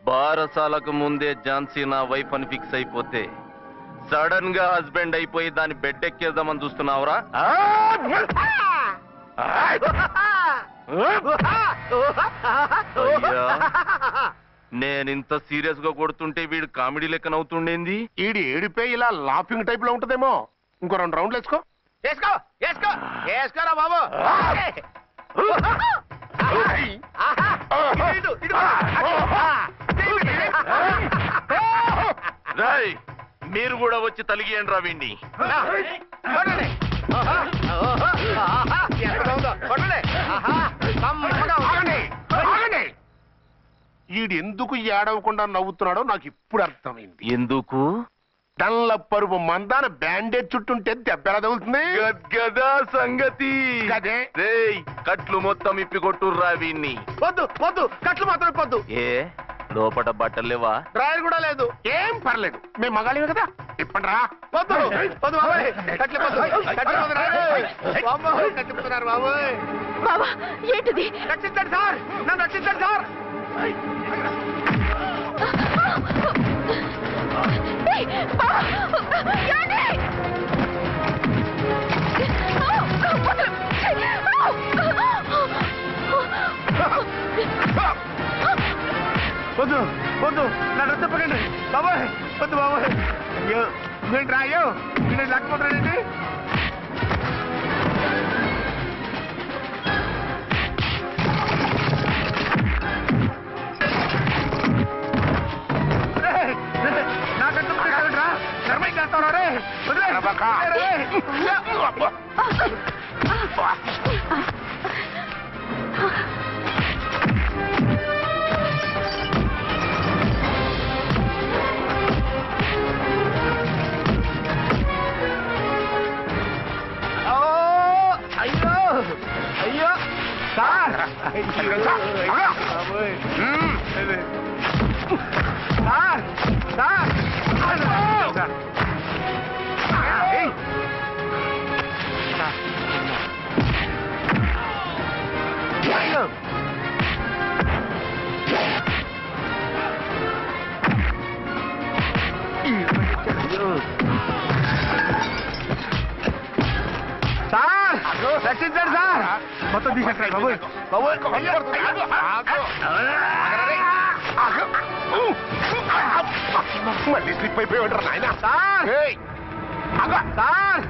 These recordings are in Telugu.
బారసాలకు ముందే ఝాన్సీ నా వైఫ్ అని ఫిక్స్ అయిపోతే సడన్ గా హస్బెండ్ అయిపోయి దాన్ని బెడ్ ఎక్కేద్దామని చూస్తున్నావురా? నేనింత సీరియస్ గా కొడుతుంటే వీడు కామెడీ లెక్కన అవుతుండేంది. ఈడి ఏడిపే ఇలా లాఫింగ్ టైప్ లో ఉంటదేమో. ఇంకో 2 రౌండ్లు వేసుకో. వేసుకో వేసుకో వేసుకోరా బాబు. రాయ్ మీరు కూడా వచ్చి తలిగియండి రా వీణ్ణి. ఈడు ఎందుకు ఏడవకుండా నవ్వుతున్నాడో నాకు ఇప్పుడు అర్థమైంది. ఎందుకు? డల్ల పరుపు మందాన బ్యాండేజ్ చుట్టుంటే దెబ్బ ఎలా తగులుతుంది గదా సంగతి. అదే కట్లు మొత్తం ఇప్పి కొట్టుర్రా వీణ్ణి. వద్దు వద్దు, కట్లు మాత్రం ఇప్పొద్దు. ఏ లోపట బట్టలు లేవా? డ్రాయర్ కూడా లేదు. ఏం పర్లేదు, మేము మగాళివే కదా. ఇప్పండి రా. వద్దు వద్దు బాబాయ్, కట్లు కట్టిపోతున్నారు బాబాయ్. బాబా ఏంటిది? రక్షించండి సార్, నన్ను రక్షించండి సార్. వద్దు వద్దు, నన్ను చెప్పకండి బాబాయ్. వద్దు బాబాయ్. అయ్యో ఏంటి రా, అయ్యో నేను లేకపోతున్నానండి. అయ్యో సార్, సార్ సార్ రక్షించండి సార్. మొత్తం తీసేస్తాయి బాబు. మళ్ళీ స్లిప్ అయిపోయాడు నాయన. సార్ సార్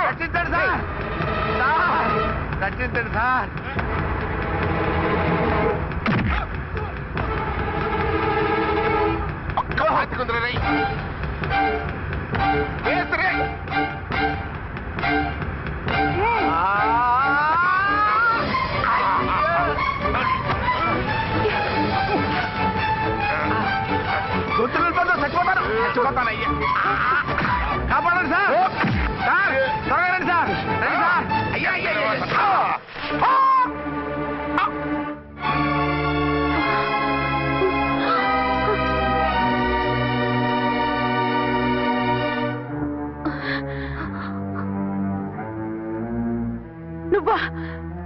రక్షించండి సార్. సార్ రక్షించండి సార్. ఒక్క హాతికుందర రై చచ్చిపోతానయ్యా. కాపాడండి సార్. సార్ త్వరగా రండి సార్. రండి సార్. అయ్యా అయ్యా.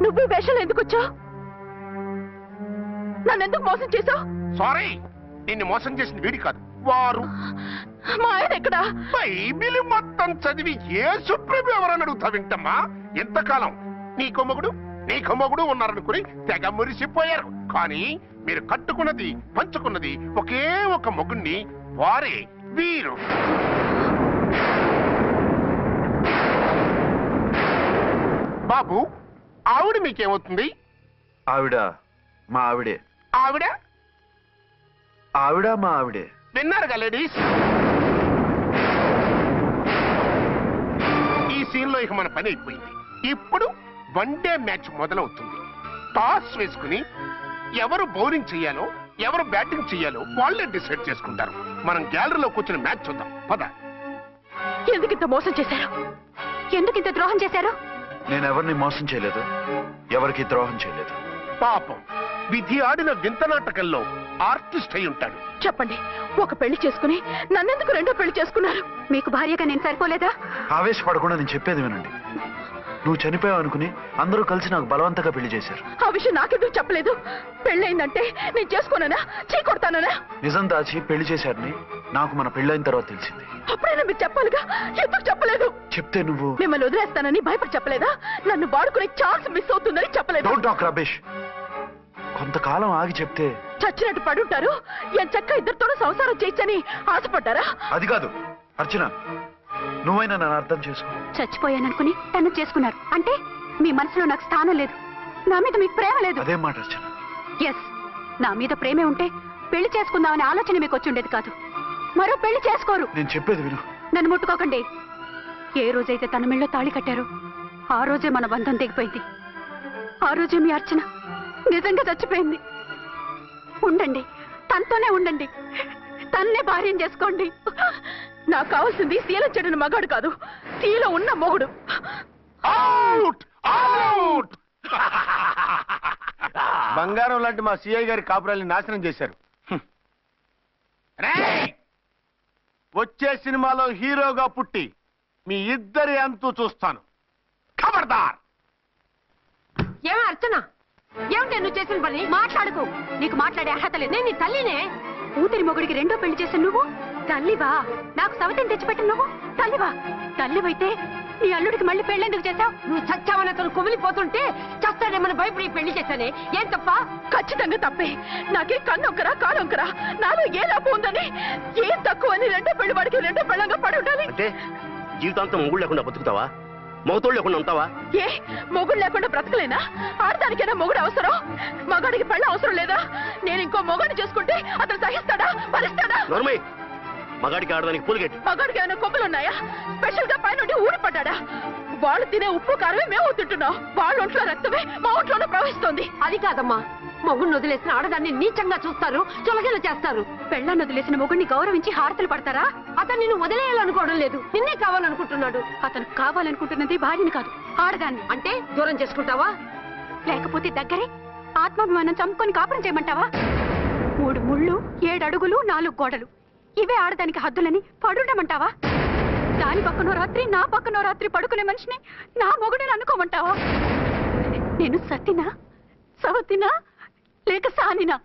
నువ్వు వేషాలు ఎందుకు వచ్చావు? నన్ను ఎందుకు మోసం చేశావు? సారీ, నిన్ను మోసం చేసిన వీడి కాదు, వారు. మా ఆయన ఎక్కడా? బైబిల్ మొత్తం చదివి ఏ సుప్రీం ఎవరని అడుగుతా వింటమ్మా. ఎంతకాలం నీ కొమ్మగుడు ఉన్నారనుకుని తెగ మురిసిపోయారు. కానీ మీరు కట్టుకున్నది పంచుకున్నది ఒకే ఒక మొగుణ్ణి, వారే వీరు. బాబు, ఆవిడ మీకేమవుతుంది? ఆవిడ మా ఆవిడే. ఆవిడ ఆవిడ మా ఆవిడే. విన్నారుగా లేడీస్, ఈ సీన్ లో ఇక మన పని అయిపోయింది. ఇప్పుడు 1 డే మ్యాచ్ మొదలవుతుంది. టాస్ వేసుకుని ఎవరు బౌలింగ్ చెయ్యాలో ఎవరు బ్యాటింగ్ చెయ్యాలో వాళ్ళే డిసైడ్ చేసుకుంటారు. మనం గ్యాలరీలో కూర్చుని మ్యాచ్ చూద్దాం. పద. ఎందుకింత మోసం చేశారు? ఎందుకింత ద్రోహం చేశారు? నేను ఎవరిని మోసం చేయలేదు, ఎవరికి ద్రోహం చేయలేదు. పాపం, విధి ఆడిన వింత నాటకంలో ఆర్టిస్ట్ అయి ఉంటాడు. చెప్పండి, ఒక పెళ్లి చేసుకుని నన్నెందుకు 2వ పెళ్లి చేసుకున్నారు? మీకు భార్యగా నేను సరిపోలేదా? ఆవేశపడకుండా నేను చెప్పేది వినండి. నువ్వు చనిపోయావు అనుకుని అందరూ కలిసి నాకు బలవంతంగా పెళ్లి చేశారు. ఆ విషయం నాకెందుకు చెప్పలేదు? పెళ్ళయిందంటే నేను చేసుకోనన్నా, చీ కొడతానన్నా? నిజం దాచి పెళ్లి చేశారని నాకు మన పెళ్ళైన తర్వాత తెలిసింది. అప్పుడైనా మీరు చెప్పాలిగా, ఎందుకు చెప్పలేదు? చెప్తే నువ్వు మిమ్మల్ని వదిలేస్తానని భయపడి చెప్పలేదా? నన్ను వాడుకునే ఛాన్స్ మిస్ అవుతుందని చెప్పలేదు? Don't talk రబేష్. కొంతకాలం ఆగి చెప్తే చచ్చినట్టు పడుంటారు. ఎంచక్క ఇద్దరితోనూ సంసారం చేయొచ్చని ఆశపడ్డారా? అది కాదు అర్చన, నువ్వైనా నన్ను అర్థం చేసుకో. చచ్చిపోయాననుకుని తను చేసుకున్నారు అంటే మీ మనసులో నాకు స్థానం లేదు, నా మీద మీకు ప్రేమ లేదు. అదేం మాట అర్చన? ఎస్, నా మీద ప్రేమే ఉంటే పెళ్లి చేసుకుందామనే ఆలోచన మీకు వచ్చి ఉండేది కాదు. మరో పెళ్లి చేసుకోరు. నేను చెప్పేది విను. నన్ను ముట్టుకోకండి. ఏ రోజైతే తన మెళ్ళో తాళి కట్టారో ఆ రోజే మన బంధం తెగిపోయింది. ఆ రోజే మీ అర్చన నిజంగా చచ్చిపోయింది. ఉండండి, తనతోనే ఉండండి, తన్నే భార్యం చేసుకోండి. నాకు కావాల్సింది శీల చెడిన మగాడు కాదు, శీల ఉన్న మొగుడు. బంగారం లాంటి మా సిఐ గారి కాపురాల్ని నాశనం చేశారు. వచ్చే సినిమాలో హీరోగా పుట్టి మీ ఇద్దరి అంతు చూస్తాను. ఖబర్దార్! ఏమో అర్చన, ఏమిటి నువ్వు చేసిన పని? మాట్లాడుకో, నీకు మాట్లాడే అర్హత లేదు. నేను నీ తల్లినే. కూతురి మొగుడికి రెండో పెళ్లి చేసిన నువ్వు తల్లివా? నాకు సవతిని తెచ్చిపెట్టిన నువ్వు తల్లివా? తల్లివైతే నీ అల్లుడికి మళ్ళీ పెళ్ళెందుకు చేశావు? నువ్వు చచ్చావని అతను కుమిలిపోతుంటే చస్తాడేమని భయపడి పెళ్లి చేశానే. ఏం తప్ప? ఖచ్చితంగా తప్పే. నాకే కన్నొక్కరా కానొక్కరా, నాలో ఏ లాభం ఉందని, ఏం తక్కువ అని రెండో పెళ్లి వాడికి రెండో పెళ్ళంగా పడి ఉండాలి. అంటే జీవితాంతం మొగుడు లేకుండా బతుకుతావా? మొగతోడు లేకుండా ఉంటావా? ఏ మొగుడు లేకుండా బ్రతకలేనా? ఆడదానికైనా మొగుడు అవసరం, మగాడికి పెళ్ళ అవసరం లేదా? నేను ఇంకో మొగాడిని చేసుకుంటే అతను సహిస్తాడా, భరిస్తాడా? మగాడికి ఆడదానికి పూలిగెట్టు. మగాడికి ఏమైనా కొమ్ములున్నాయా? స్పెషల్ గా పైనుండి ఊడి పడ్డాడా? వాళ్ళు తినే ఉప్పు కారమే మేము తింటున్నాం. వాళ్ళ ఒంట్లో రక్తమే మా ఒంట్లోనే ప్రవహిస్తోంది. అది కాదమ్మా, మొగుడిని వదిలేసిన ఆడదాన్ని నీచంగా చూస్తారు, చులకన చేస్తారు. పెళ్ళాన్ని వదిలేసిన మొగుడిని గౌరవించి హారతలు పడతారా? అతను నిన్ను వదిలేయాలనుకోవడం లేదు, నిన్నే కావాలనుకుంటున్నాడు. అతను కావాలనుకుంటున్నది భార్యని కాదు, ఆడదాన్ని. అంటే దూరం చేసుకుంటావా? లేకపోతే దగ్గరే ఆత్మాభిమానం చంపుకొని కాపురం చేయమంటావా? 3 ముళ్ళు, 7 అడుగులు, 4 గోడలు, ఇవే ఆడదానికి హద్దులని పడుండమంటావా? దాని పక్కనో రాత్రి నా పక్కనో రాత్రి పడుకునే మనిషిని నా మొగుడిని అనుకోమంటావా? నేను సతినా, సవతినా, లేక సానినా?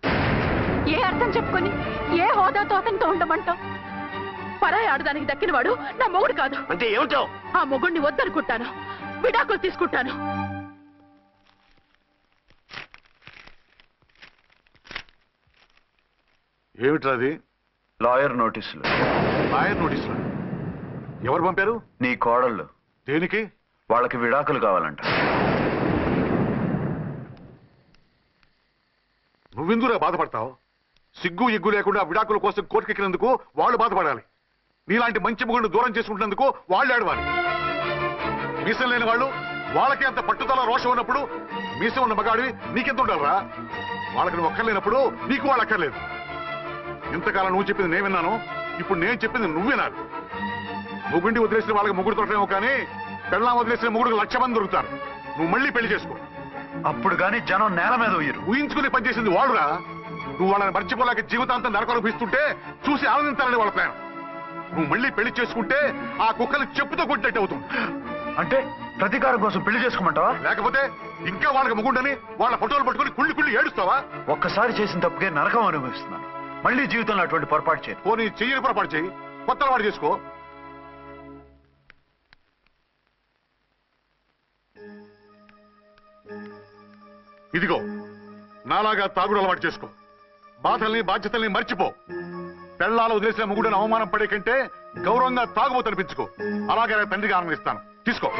ఏ అర్థం చెప్పుకొని ఏ హోదాతో అతనితో ఉండమంటావు? పరాయి ఆడదానికి దక్కినవాడు నా మొగుడు కాదు. అంటే ఏమిటో? ఆ మొగుడిని వద్దనుకుంటాను, విడాకులు తీసుకుంటాను. ఏమిట్రాది? లాయర్ నోటీసులు. లాయర్ నోటీసులు? ఎవరు పంపారు? నీ కోడళ్ళు. దేనికి? వాళ్ళకి విడాకులు కావాలంట. నువ్వెందుకు బాధపడతావు? సిగ్గు ఎగ్గు లేకుండా విడాకుల కోసం కోర్టుకెక్కినందుకు వాళ్ళు బాధపడాలి. నీలాంటి మంచి మొగుడిని దూరం చేసుకుంటున్నందుకు వాళ్ళు ఏడవాలి. మీసం లేని వాళ్ళు, వాళ్ళకి అంత పట్టుదల రోషం ఉన్నప్పుడు మీసం ఉన్న మగాడివి నీకెంత ఉండాలరా? వాళ్ళకి నువ్వు అక్కర్లేనప్పుడు నీకు వాళ్ళు అక్కర్లేదు. ఇంతకాలం నువ్వు చెప్పింది నేను విన్నాను, ఇప్పుడు నేను చెప్పింది నువ్వు వినాలి. మొగుడిని వదిలేసిన వాళ్ళకి మొగుడు దొరకలేమో కానీ పెళ్ళాం వదిలేసిన మొగుడికి 1,00,000 మంది దొరుకుతారు. నువ్వు మళ్ళీ పెళ్లి చేసుకో. అప్పుడు గాని జనం నేల మీద ఉయ్యరు. ఊహించుకుని పనిచేసింది వాళ్ళురా. నువ్వు వాళ్ళని మర్చిపోలేక జీవితాంతం నరకం అనిపిస్తుంటే చూసి ఆనందించాలని వాళ్ళ ప్లాన్. నువ్వు మళ్ళీ పెళ్లి చేసుకుంటే ఆ కుక్కలు చెప్పుతో కొట్టినట్టు అవుతుంది. అంటే ప్రతీకారం కోసం పెళ్లి చేసుకోమంటావా? లేకపోతే ఇంకా వాళ్ళకి మొగుండని వాళ్ళ ఫోటోలు పట్టుకుని కుళ్ళి కుళ్ళి ఏడుస్తావా? ఒక్కసారి చేసిన తప్పుకే నరకం అనుభవిస్తున్నాను. మళ్ళీ జీవితంలో అటువంటి పొరపాటు చేయను. పోనీ చెయ్యని పొరపాటు చెయ్యి, కొత్త వాడు చేసుకో. ఇదిగో నాలాగా తాగుడు అలవాటు చేసుకో. బాధల్ని బాధ్యతల్ని మర్చిపో. పెళ్ళాలు వదిలేసిన మొగుడని అవమానం పడే కంటే గౌరవంగా తాగుబోతు అనిపించుకో. అలాగే తండ్రిగా ఆనందిస్తాను. తీసుకో.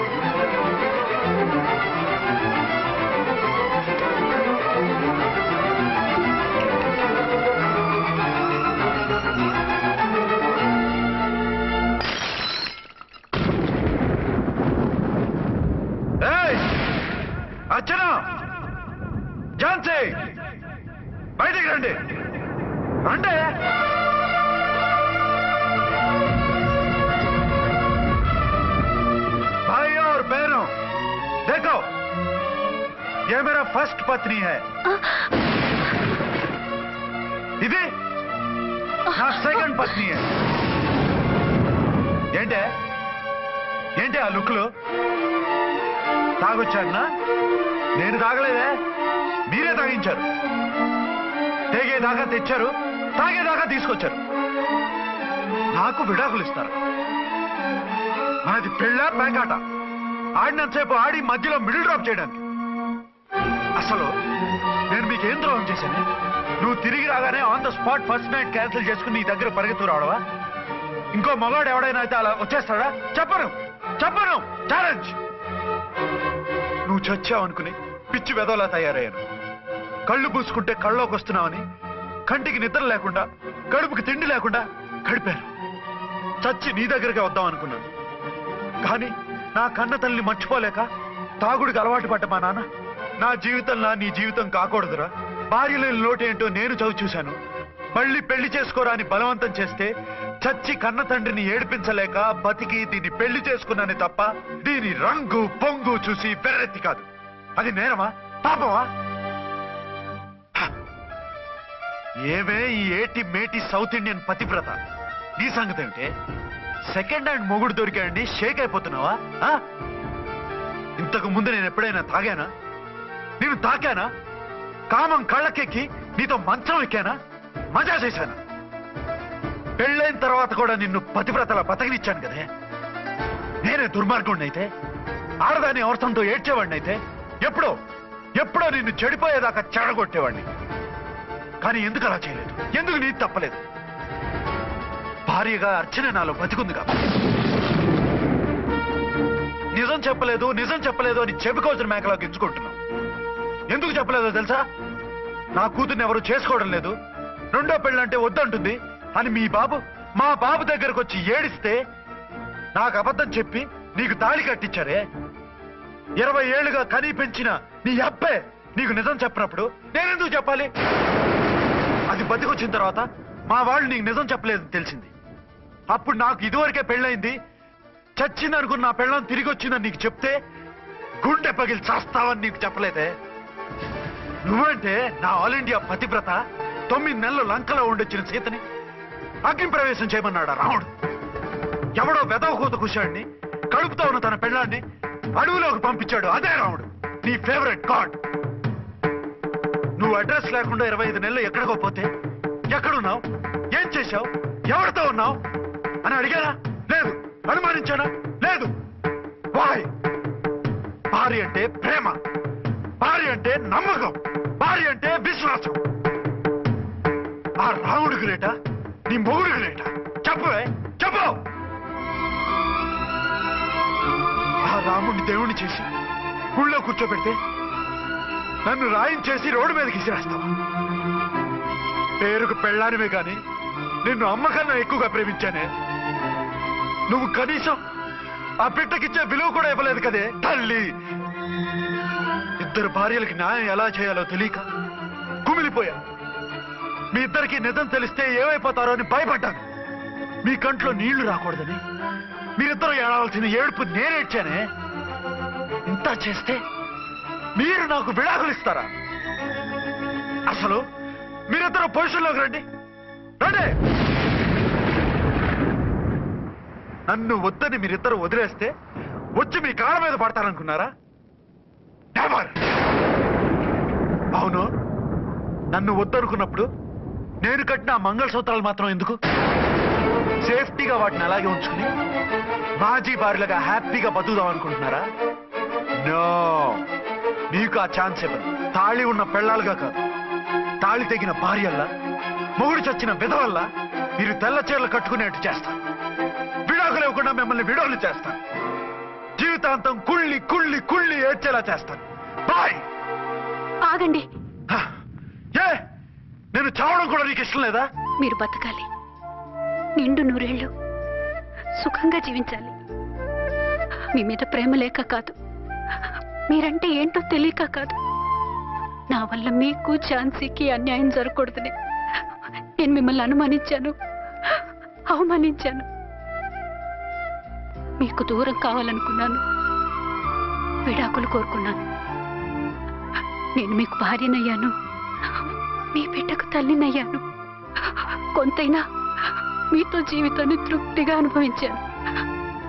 అర్చన, ఝాన్సీ, బయటికి రండి. అంటే भाई और बहनों, देखो ये मेरा फर्स्ट पत्नी है, ఇది నా సెకండ్ పత్ని. ఏంటే ఆ లుక్లు? తాగొచ్చానా? నేను తాగలేదే, మీరే తాగించారు. తేగేదాకా తెచ్చారు, తాగేదాకా తీసుకొచ్చారు. నాకు విడాకులు ఇస్తారు. మనది పెళ్ళా పేకాట? ఆడినంతసేపు ఆడి మధ్యలో మిడిల్ డ్రాప్ చేయడానికి. అసలు నేను మీకేం ద్రోహం చేశాను? నువ్వు తిరిగి రాగానే on the spot first night cancel చేసుకుని నీ దగ్గర పరిగెత్తు రావడవా? ఇంకో మగాడు ఎవడైనా అయితే అలా వచ్చేస్తాడా? చెప్పను చెప్పను, ఛాలెంజ్. నువ్వు చచ్చావనుకుని పిచ్చి వెదవలా తయారయ్యాను. కళ్ళు పూసుకుంటే కళ్ళలోకి వస్తున్నావని కంటికి నిద్ర లేకుండా కడుపుకి తిండి లేకుండా గడిపాను. చచ్చి నీ దగ్గరికి వద్దాం అనుకున్నాను. కానీ నా కన్న తల్లిని మర్చిపోలేక తాగుడికి అలవాటు పడ్డ మా నాన్న నా జీవితంలా నీ జీవితం కాకూడదురా, భార్య లేని లోటేంటో నేను చవి చూశాను, మళ్ళీ పెళ్లి చేసుకోరా అని బలవంతం చేస్తే చచ్చి కన్న తండ్రిని ఏడిపించలేక బతికి దీన్ని పెళ్లి చేసుకున్నానే తప్ప దీని రంగు పొంగు చూసి వెర్రెత్తి కాదు. అది నేరమా, పాపమా? ఏమే ఈ ఏటి మేటి సౌత్ ఇండియన్ పతివ్రత, నీ సంగతి ఏమిటే? సెకండ్ హ్యాండ్ మొగుడు దొరికాయండి షేక్ అయిపోతున్నావా? ఇంతకు ముందు నేను ఎప్పుడైనా తాగానా? నేను తాకానా? కామం కళ్ళకెక్కి నీతో మంచం ఎక్కానా? మజా చేశానా? పెళ్ళైన తర్వాత కూడా నిన్ను పతివ్రతలా బతకనిచ్చాను కదే. నేనే దుర్మార్గుడిని అయితే, ఆడదాన్ని అవసరంతో ఏడ్చేవాడిని అయితే, ఎప్పుడో నిన్ను చెడిపోయేదాకా చెడగొట్టేవాడిని. కానీ ఎందుకు అలా చేయలేదు? ఎందుకు నీది తప్పలేదు? భార్యగా అర్చన నాలో బతికుంది కాబట్టి. నిజం చెప్పలేదు అని చెప్పుకోవాల్సిన మేకలా గించుకుంటున్నావు. ఎందుకు చెప్పలేదో తెలుసా? నా కూతుర్ని ఎవరు చేసుకోవడం లేదు, రెండో పెళ్ళంటే వద్దంటుంది అని మా బాబు దగ్గరకు వచ్చి ఏడిస్తే నాకు అబద్ధం చెప్పి నీకు తాళి కట్టించారే. 20 ఏళ్లుగా కనీ పెంచిన నీ అబ్బే నీకు నిజం చెప్పినప్పుడు నేనెందుకు చెప్పాలి? అది బతికొచ్చిన తర్వాత మా వాళ్ళు నీకు నిజం చెప్పలేదని తెలిసింది. అప్పుడు నాకు ఇదివరకే పెళ్ళయింది, చచ్చిందనుకున్న నా పెళ్ళం తిరిగి వచ్చిందని నీకు చెప్తే గుండె పగిలి చేస్తావని నీకు చెప్పలేదే. నువ్వంటే నా ఆల్ ఇండియా పతివ్రత 9 నెలలు లంకలో ఉండొచ్చిన సీతని అగ్ని ప్రవేశం చేయమన్నాడా రాముడు? ఎవడో వెదవ కూత కుషాడిని కడుపుతో ఉన్న తన పెళ్ళాన్ని అడవిలోకి పంపించాడు అదే రాముడు, నీ ఫేవరెట్ గాడ్. నువ్వు అడ్రస్ లేకుండా 25 నెలలు ఎక్కడికో పోతే ఎక్కడున్నావు, ఏం చేశావు, ఎవరితో ఉన్నావు అని అడిగానా? లేదు. అనుమానించానా? లేదు. వాయ్? భార్య అంటే ప్రేమ, భార్య అంటే నమ్మకం, భార్య అంటే విశ్వాసం. ఆ రాముడు గ్రేటా, నీ మొగుడు గ్రేటా? చెప్పవే, చెప్పు. ఆ రాముడిని దేవుణ్ణి చేసి గుళ్ళో కూర్చోబెడితే నన్ను రాయించేసి రోడ్డు మీదకి ఇసిరేస్తావా? పేరుకు పెళ్ళానివే గాని నిన్ను అమ్మకన్నా ఎక్కువగా ప్రేమించానే. నువ్వు కనీసం ఆ బిడ్డకిచ్చే విలువ కూడా ఇవ్వలేదు కదే తల్లి. 2 భార్యలకి న్యాయం ఎలా చేయాలో తెలియక కుమిలిపోయా. మీ ఇద్దరికి నిజం తెలిస్తే ఏమైపోతారో అని భయపడ్డాను. మీ కంట్లో నీళ్లు రాకూడదని మీరిద్దరూ ఏడవలసిన ఏడుపు నేనేడ్చానే. ఇంత చేస్తే మీరు నాకు విడాకులు ఇస్తారా? అసలు మీరిద్దరూ పొజిషన్లోకి రండి. నన్ను వద్దని మీరిద్దరు వదిలేస్తే వచ్చి మీ కాళ్ళ మీద పడతారనుకున్నారా? అవును, నన్ను వద్దనుకున్నప్పుడు నేను కట్టిన మంగళసూత్రాలు మాత్రం ఎందుకు? సేఫ్టీగా వాటిని అలాగే ఉంచుకుని మాజీ భార్యలుగా హ్యాపీగా బతుకుదాం అనుకుంటున్నారా? నో, మీకు ఆ ఛాన్స్ ఇవ్వదు. తాళి ఉన్న పెళ్ళాలుగా కాదు, తాళి తెగిన భార్యల్లా, మొగుడు చచ్చిన విధవల్లా మీరు తెల్ల చీరలు కట్టుకునేట్టు చేస్తాను. విడాకులు ఇవ్వకుండా మిమ్మల్ని విడోలు చేస్తాను. జీవితాంతం కుళ్ళి కుళ్ళి కుళ్ళి ఏడ్చేలా చేస్తాను. బాయ్. ఆగండి. ఏ, నేను చావడం కూడా నీకు ఇష్టం లేదా? మీరు బతకాలి, నిండు 100 ఏళ్ళు సుఖంగా జీవించాలి. మీ మీద ప్రేమ లేక కాదు, మీరంటే ఏంటో తెలియక కాదు. నా వల్ల మీకు ఝాన్సీకి అన్యాయం జరగకూడదని నేను మిమ్మల్ని అనుమానించాను, అవమానించాను. మీకు దూరం కావాలనుకున్నాను, విడాకులు కోరుకున్నాను. నేను మీకు భార్యనయ్యాను, మీ బిడ్డకు తల్లినయ్యాను. కొంతైనా మీతో జీవితాన్ని తృప్తిగా అనుభవించాను.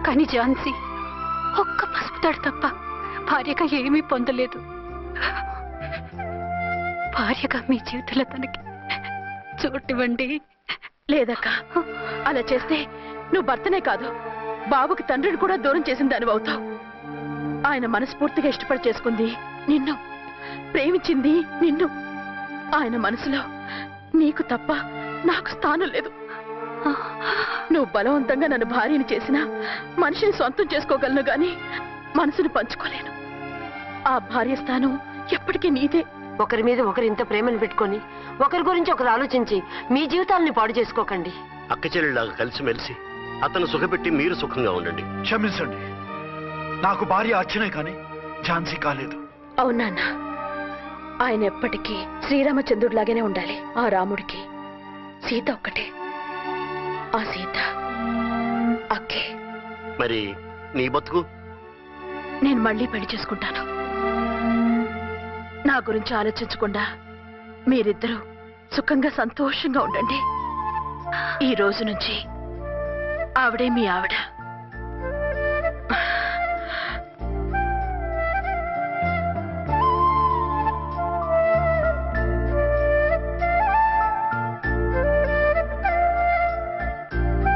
కానీ ఝాన్సీ ఒక్క పసుపు తాడు తప్ప భార్యగా ఏమీ పొందలేదు. భార్యగా మీ జీవితంలో తనకి చోటివ్వండి. లేదక్క, అలా చేస్తే నువ్వు భర్తనే కాదు బాబుకి తండ్రిని కూడా దూరం చేసిన దానివి అవుతావు. ఆయన మనస్ఫూర్తిగా ఇష్టపడి చేసుకుంది నిన్ను, ప్రేమించింది నిన్ను. ఆయన మనసులో నీకు తప్ప నాకు స్థానం లేదు. నువ్వు బలవంతంగా నన్ను భార్యని చేసినా మనిషిని సొంతం చేసుకోగలను గాని మనసును పంచుకోలేను. ఆ భార్య స్థానం ఎప్పటికీ నీదే. ఒకరి మీద ఒకరు ఇంత ప్రేమను పెట్టుకొని ఒకరి గురించి ఒకరు ఆలోచించి మీ జీవితాలని పాడు చేసుకోకండి. అక్క చెల్లెళ్ళలాగా కలిసిమెలిసి అతను సుఖపెట్టి మీరు సుఖంగా ఉండండి. క్షమించండి, నాకు భార్య అర్చనే కానీ ఝాన్సీ కాలేదు. అవునా? ఆయన ఎప్పటికీ శ్రీరామచంద్రుడిలాగానే ఉండాలి. ఆ రాముడికి సీత ఒక్కటే. ఆ సీత అక్కే. మరి నీ బతుకు? నేను మళ్ళీ పెళ్లి చేసుకుంటాను. నా గురించి ఆలోచించకుండా మీరిద్దరూ సుఖంగా సంతోషంగా ఉండండి. ఈ రోజు నుంచి ఆవిడే మీ ఆవిడ.